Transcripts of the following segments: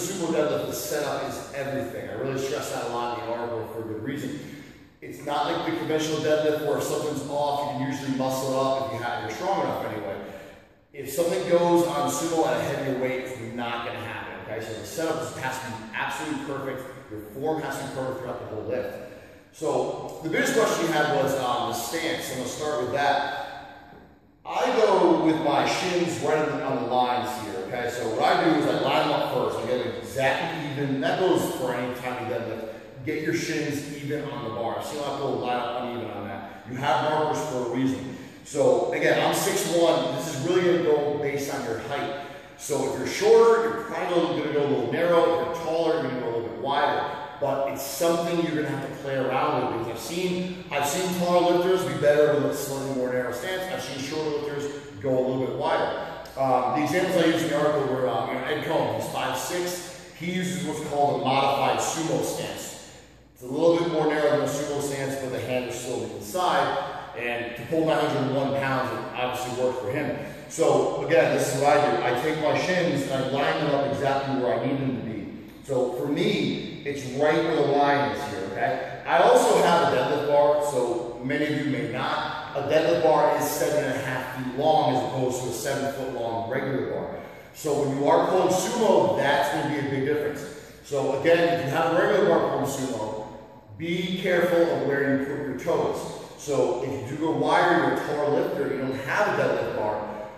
sumo deadlift, the setup is everything. I really stress that a lot in the article for a good reason. It's not like the conventional deadlift where if something's off, you can usually muscle it up if you're strong enough anyway. If something goes on sumo at a heavier weight, it's not going to happen, okay? So the setup has to be absolutely perfect. Your form has to be perfect throughout the whole lift. So the biggest question you had was the stance. I'm going to start with that. I go with my shins right on the lines here, okay? So what I do is I line them up first. I get it exactly even. That goes for any tiny deadlift. Get your shins even on the bar. So you don't have to line up uneven on that. You have markers for a reason. So again, I'm 6'1". This is really going to go based on your height. So if you're shorter, you're probably going to go a little narrow. If you're taller, you're going to go a little bit wider. But it's something you're going to have to play around with, because I've seen taller lifters be better with a slightly more narrow stance. I've seen shorter lifters go a little bit wider. The examples I used in the article were Ed Cohen, he's 5'6". He uses what's called a modified sumo stance. It's a little bit more narrow than a sumo stance, but the hand is still inside. And to pull 901 pounds, it obviously worked for him. So again, this is what I do. I take my shins and I line them up exactly where I need them to be. So for me, it's right where the line is here, okay? I also have a deadlift bar, so many of you may not. A deadlift bar is 7.5 feet long as opposed to a 7 foot long regular bar. So when you are pulling sumo, that's going to be a big difference. So again, if you have a regular bar pulling sumo, be careful of where you put your toes. So if you do go wider, you're a taller lifter, you don't have a deadlift bar,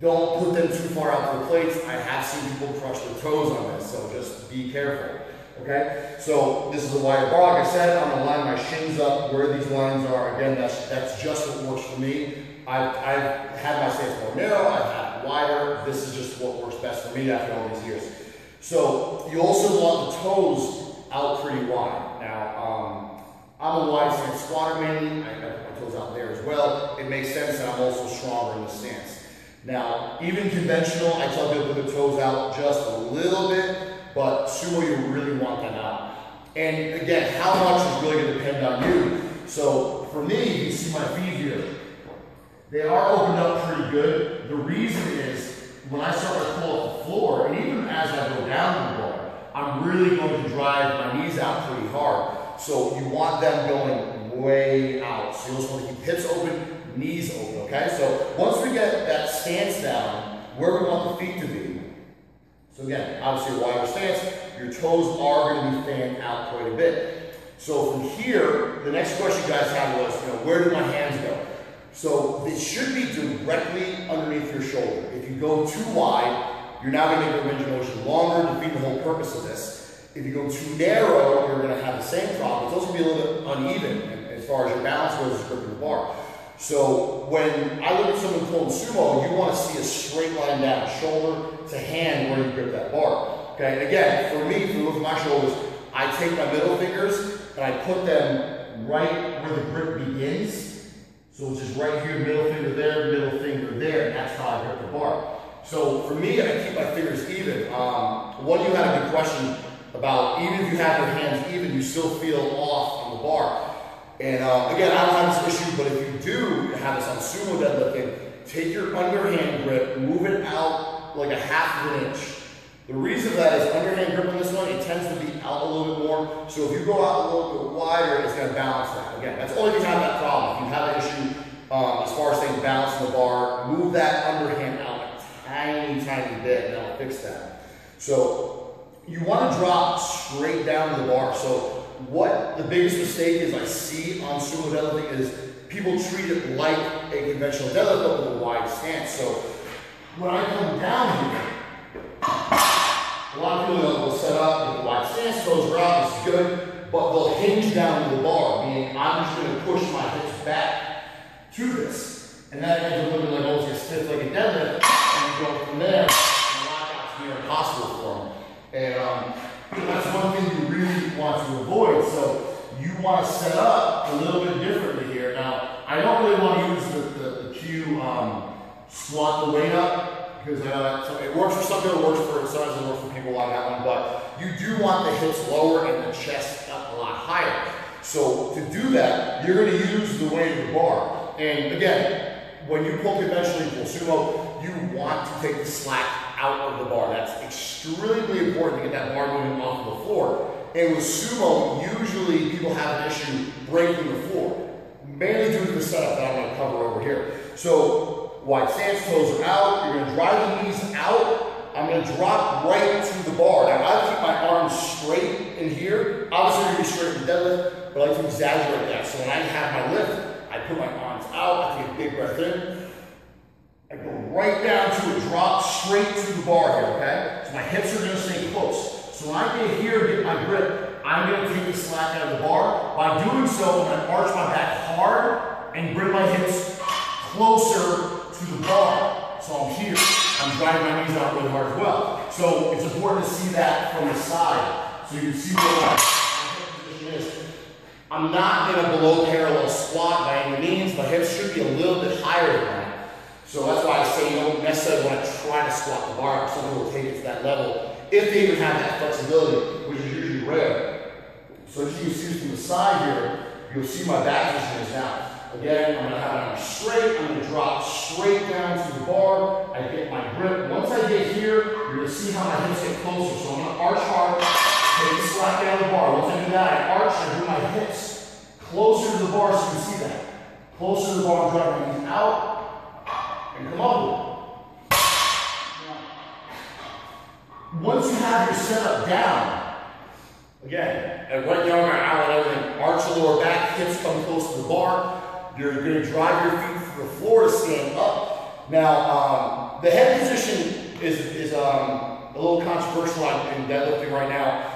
don't put them too far out to the plates. I have seen people crush their toes on this, so just be careful. Okay? So this is a wider bar. Like I said, I'm gonna line my shins up where these lines are. Again, that's just what works for me. I've had my stance more narrow, I've had it wider. This is just what works best for me after all these years. So you also want the toes out pretty wide. Now, I'm a wide stance squatter mainly. I put my toes out there as well. It makes sense that I'm also stronger in the stance. Now, even conventional, I tell people to put the toes out just a little bit, but sumo, you really want them out. And again, how much is really going to depend on you. So for me, you can see my feet here. They are opened up pretty good. The reason is when I start to pull up the floor, and even as I go down the bar, I'm really going to drive my knees out pretty hard. So you want them going way out. So you also want to keep hips open, knees open, okay? So once we get that stance down, where we want the feet to be. So again, obviously a wider stance, your toes are going to be fanned out quite a bit. So from here, the next question you guys had was, where do my hands go? So they should be directly underneath your shoulder. If you go too wide, you're now going to make the range of motion longer, defeating the whole purpose of this. If you go too narrow, you're going to have the same problem. It's also going to be a little bit uneven as far as your balance goes as gripping the bar. So when I look at someone pulling sumo, you want to see a straight line down, shoulder to hand where you grip that bar. Okay, and again, for me, if you look at my shoulders, I take my middle fingers and I put them right where the grip begins. So it's just right here, middle finger there, and that's how I grip the bar. So for me, I keep my fingers even. One of you had a good question about even if you have your hands even, you still feel off on the bar. And again, I don't have this issue, but if you do have this on sumo deadlifting, take your underhand grip, move it out like a half of an inch. The reason for that is underhand grip on this one, it tends to be out a little bit more. So if you go out a little bit wider, it's going to balance that. Again, that's only if you have that problem. If you have an issue as far as staying balanced in the bar, move that underhand out a tiny, tiny bit, and that'll fix that. So you want to drop straight down to the bar. So what the biggest mistake is I see on sumo deadlifting is people treat it like a conventional deadlift but with a wide stance. So when I come down here, a lot of people will set up with a wide stance, toes are out, this is good, but they'll hinge down to the bar, meaning I'm just going to push my hips back to this. And that ends up looking like almost a stiff like a deadlift, and you go from there, and lockouts be impossible for them. And that's one thing you really want to avoid. So you want to set up a little bit differently here. Now, I don't really want to use the cue squat the weight up, because so it works for some people, it works for some, it works for people on that one, but you do want the hips lower and the chest up a lot higher. So to do that, you're going to use the weight of the bar. And again, when you pull conventionally, pull sumo, you want to take the slack out of the bar. That's extremely important to get that bar moving off of the floor. And with sumo, usually people have an issue breaking the floor, mainly due to the setup that I'm going to cover over here. So wide stance, toes are out. You're going to drive the knees out. I'm going to drop right to the bar. Now I keep my arms straight in here. Obviously, you're going to be straight in the deadlift, but I like to exaggerate that. So when I have my lift, I put my arms out. I take a big breath in. I go right down to a drop straight to the bar here, okay? So my hips are going to stay close. So when I get here and get my grip, I'm going to take the slack out of the bar. By doing so, I'm going to arch my back hard and bring my hips closer to the bar. So I'm here. I'm driving my knees out really hard as well. So it's important to see that from the side. So you can see where my hip position is. I'm not in a below parallel squat by any means. My hips should be a little bit higher than that. So that's why I say you don't necessarily want to try to squat the bar. Some people will take it to that level if they even have that flexibility, which is usually rare. So as you can see from the side here, you'll see my back position is now. Again, I'm going to have my arms straight. I'm going to drop straight down to the bar. I get my grip. Once I get here, you're going to see how my hips get closer. So I'm going to arch hard, take the slack down the bar. Once I do that, I arch, I bring my hips closer to the bar so you can see that. Closer to the bar, drive my knees out. And come up with it. Once you have your setup down, again, at right arm, out, and everything, arch the lower back, hips come close to the bar. You're going to drive your feet to the floor to stand up. Now, the head position is a little controversial in deadlifting right now.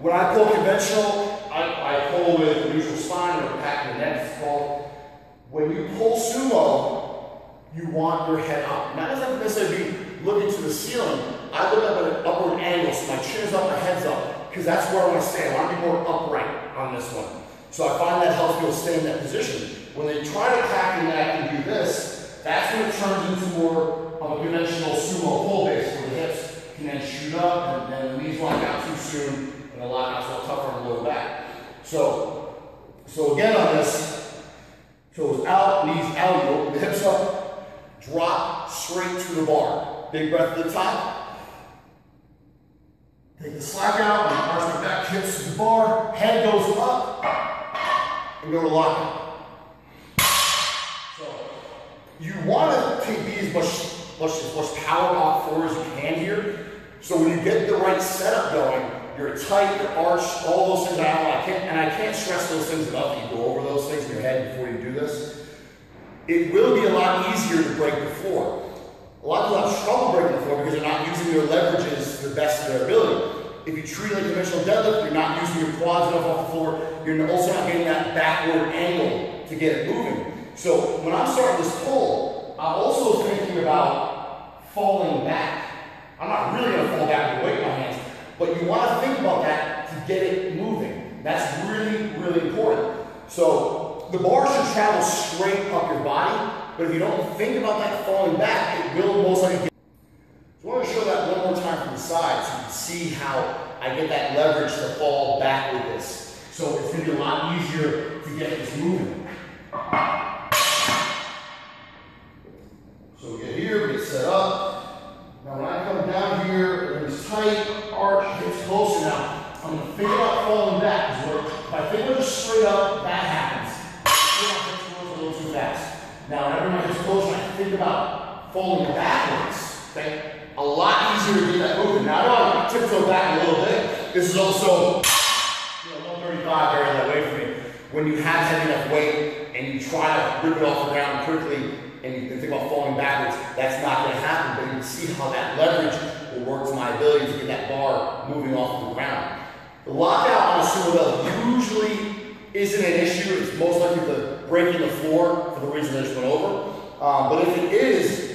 When I pull conventional, I pull with a neutral spine or a pack of the neck, it's called. When you pull sumo, you want your head up. Not necessarily be looking to the ceiling. I look up at an upward angle, so my chin is up, my head's up, because that's where I want to stay. I want to be more upright on this one. So I find that helps people stay in that position. When they try to pack the neck and do this, that's when it turns into more of a conventional sumo pull base, where the hips can then shoot up and the knees lock out too soon, and the lock out's a little tougher on the lower back. So again on this, toes out, knees out, you open the hips up, drop straight to the bar. Big breath at the top. Take the slack out, and arch my back, hips to the bar, head goes up, and go to lockout. So you want to take these as much power off forward as you can here. So when you get the right setup going, you're tight, you're arched, all those things. I can't stress those things enough. You go over those things in your head before you do this. It will be a lot easier to break the floor. A lot of people have trouble breaking the floor because they're not using their leverages to the best of their ability. If you treat it like a conventional deadlift, you're not using your quads enough off the floor. You're also not getting that backward angle to get it moving. So when I'm starting this pull, I'm also thinking about falling back. I'm not really going to fall back with weight in my hands, but you want to think about that to get it moving. That's really, really important. So the bar should travel straight up your body, but if you don't think about that falling back, it will most likely get. So I want to show that one more time from the side so you can see how I get that leverage to fall back with this. So it's going to be a lot easier to get this moving. So we get here, we get set up. Now when I come down here, everything's tight, arch, hips closer now. I'm going to think about falling back. If I think we're just straight up, that happens. A little too fast. Now whenever my hips closer, I think about falling backwards. Okay? A lot easier to get that moving. Now I tiptoe back a little bit. This is also 135 area that way for me. When you have heavy enough weight and you try to rip it off the ground quickly and you think about falling backwards, that's not going to happen. But you can see how that leverage will work to my ability to get that bar moving off the ground. The lockout on a sumo deadlift usually isn't an issue. It's most likely the breaking the floor for the reason I just went over. But if it is,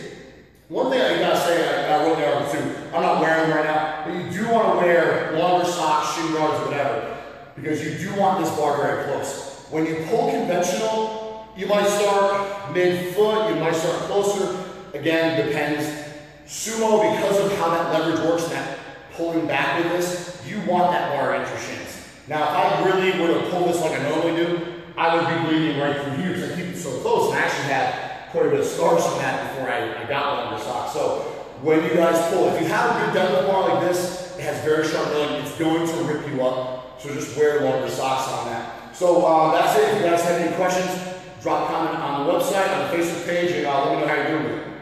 one thing I gotta say, I wrote the article too, I'm not wearing them right now, but you do want to wear longer socks, shin guards, whatever, because you do want this bar very close. When you pull conventional, you might start mid-foot, you might start closer. Again, depends. Sumo, because of how that leverage works, that pulling back with this, you want that bar at your shins. Now, if I really were to pull this like I normally do, I would be bleeding right through here because I keep it so close, and I actually had quite a bit of scars from that before I got longer socks. So when you guys pull. If you have a good deadlift bar like this, it has very sharp railing, it's going to rip you up. So just wear longer socks on that. So that's it. If you guys have any questions, drop a comment on the website, on the Facebook page, and let me know how you're doing with it.